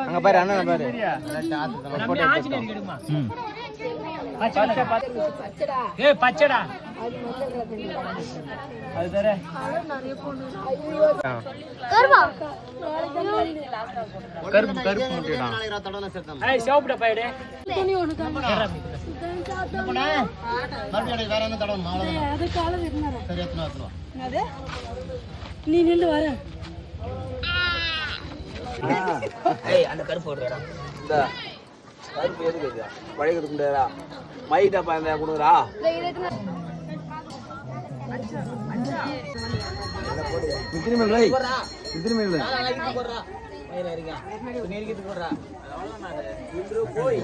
அங்க பாரு அண்ணன் பாரு பச்சடா அது தர கருப்பு கருப்பு முட்டைடா ஏய் சாப்பிட பையடே துணி ஒன்னு மறுபடியும் வேற என்ன தடவணும் மாவள அது கால விடுறா சரி எத்தனை எத்தனை அது நீ நின்னு வர ஏய் அந்த கருப்பு போடுறா இந்த கருப்பு எதுக்கு பழையது குண்டேடா மைட்டா பாந்தா குடுறா மித்திரி மேல போடுறா மித்திரி மேல போடுறா மேல இருங்க நேர்கிட்டு போடுறா அவ்வளவுதான் நான் போய்